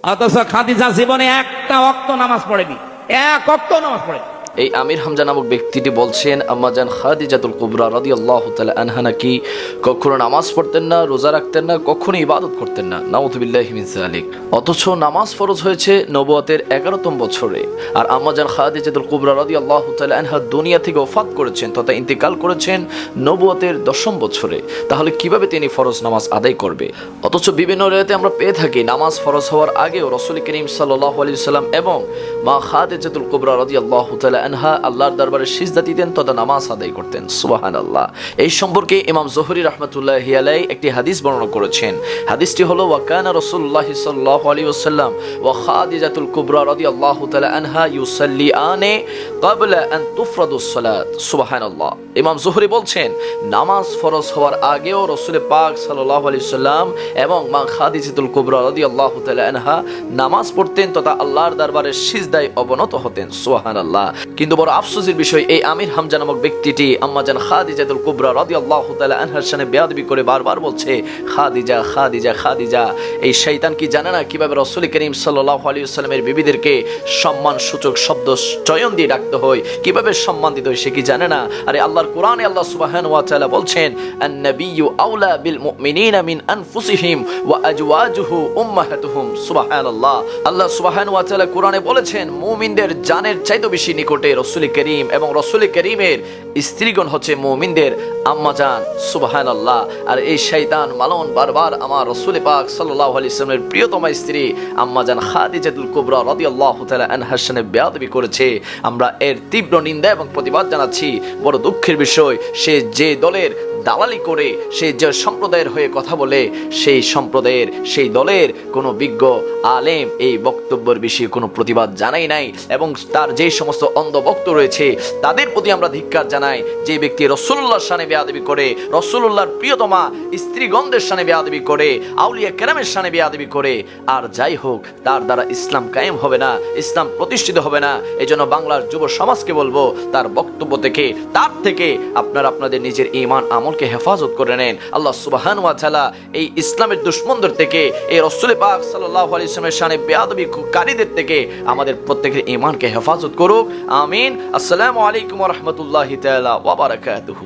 অথচ খাদিজা জীবনে একটা ওয়াক্ত নামাজ পড়েনি, এক ওয়াক্ত নামাজ পড়েনি। এই আমির হামজা নামক ব্যক্তিটি বলছেন আম্মাজান খাদিজাতুল কুবরা রাদিয়াল্লাহু তাআলা আনহা নাকি কখনো নামাজ পড়তেন না, রোজা রাখতেন না, কখনো ইবাদত করতেন না। নাউযুবিল্লাহি মিন যালিক। অথচ নামাজ ফরজ হয়েছে নবুয়তের 11তম বছরে। আর আম্মাজান খাদিজাতুল কুবরা রাদিয়াল্লাহু তাআলা আনহা দুনিয়া থেকে ওফাত করেছেন তথা ইন্তেকাল করেছেন নবুয়তের 10ম বছরে। তাহলে কিভাবে তিনি ফরজ নামাজ আদায় করবে? অথচ বিভিন্ন রাতে আমরা পেয়ে থাকি নামাজ ফরজ হওয়ার আগেও রাসূল করিম সাল্লাল্লাহু আলাইহি ওয়াসাল্লাম এবং মা খাদিজাতুল কুবরা রাদিয়াল্লাহু তাআলা আনহা আল্লাহর দরবারে সিজদা দিতেন তথা নামাজ আদায় করতেন। সুবহানাল্লাহ। এই সম্পর্কে ইমাম জোহরি রাহমাতুল্লাহি আলাইহি একটি হাদিস বর্ণনা করেছেন। হাদিসটি হলো ওয়া কানা রাসূলুল্লাহ সাল্লাল্লাহু আলাইহি ওয়াসাল্লাম ওয়া খাদিজাতুল কুবরা রাদিয়াল্লাহু তাআলা আনহা ইউসাল্লিআনে ক্বাবলা আন তুফরাদুস সালাত। সুবহানাল্লাহ। ইমাম জোহরি বলছেন নামাজ ফরজ হওয়ার আগেও রাসূল পাক সাল্লাল্লাহু আলাইহি ওয়াসাল্লাম এবং মা খাদিজাতুল কুবরা রাদিয়াল্লাহু তাআলা আনহা নামাজ পড়তেন তথা আল্লাহর দরবারে সিজদায় অবনত হতেন। সুবহানাল্লাহ। কিন্তু বড় আফসোসের বিষয় এই আমির হামজা নামক ব্যক্তিটি আম্মাজান খাদিজাতুল কুবরা রাদিয়াল্লাহু তাআলা আনহার সামনে বেয়াদবি করে বারবার বলছে খাদিজা খাদিজা খাদিজা। এই শয়তান কি জানে না কিভাবে রাসূল করিম সাল্লাল্লাহু আলাইহি ওয়াসাল্লামের বিবিদেরকে সম্মান সূচক শব্দ চয়ন দিয়ে ডাকতে হয়, কিভাবে সম্মান দিতে হয় সে কি জানে না? আরে আল্লাহর কোরআনে আল্লাহ সুবহানাহু ওয়া তাআলা বলছেন আন-নাবিয়্যু আওলা বিল মুমিনিনা মিন আনফুসিহিম ওয়া আজওয়াজুহু উম্মাহাতুহুম। সুবহানাল্লাহ। আল্লাহ সুবহানাহু ওয়া তাআলা কোরআনে বলেছেন মুমিনদের জানের চাইতে বেশি নিকটে রাসূল করিম এবং রাসূল করিমের স্ত্রীগণ হচ্ছে মুমিনদের আম্মাজান। সুবহানাল্লাহ। আর এই শয়তান মালন বারবার আমার রাসূল পাক সাল্লাল্লাহু আলাইহি ওয়াসাল্লামের প্রিয়তমা স্ত্রী আম্মাজান খাদিজাতুল কুবরা রাদিয়াল্লাহু তাআলা আনহার সামনে বেয়াদবি করেছে। আমরা এর তীব্র নিন্দা এবং প্রতিবাদ জানাচ্ছি। বড় দুঃখের বিষয়, সে যে দলের দালালি করে, সে যে সম্প্রদায়ের হয়ে কথা বলে, সেই সম্প্রদায়ের সেই দলের কোনো বিজ্ঞ আলেম এই বক্তব্যের বিষয়ে কোনো প্রতিবাদ জানাই নাই। এবং তার যে সমস্ত অন্ধ বক্ত রয়েছে তাদের প্রতি আমরা ধিক্কার জানাই। যে ব্যক্তি রাসূলুল্লাহর শানে বেয়াদবি করে, রাসূলুল্লাহর প্রিয়তমা স্ত্রীগণদের শানে বেয়াদবি করে, আউলিয়া কেরামের শানে বেয়াদবি করে, আর যাই হোক তার দ্বারা ইসলাম কায়েম হবে না, ইসলাম প্রতিষ্ঠিত হবে না। এজন্য বাংলার যুব সমাজকে বলবো তার বক্তব্য থেকে, তার থেকে আপনারা আপনাদের নিজের ঈমান আমলকে হেফাজত করে নেন। আল্লাহ সুবহানাহু ওয়া তাআলা এই ইসলামের দুশমনদের থেকে, এই রাসূল পাক সাল্লাল্লাহু আলাইহি ওয়াসাল্লামের শানে বেয়াদবিকারীদের থেকে আমাদের প্রত্যেকের ঈমানকে হেফাজত করুক। আমিন। আসসালামু আলাইকুম ওয়া রাহমাতুল্লাহি তাআলা ওয়া বারাকাতুহু।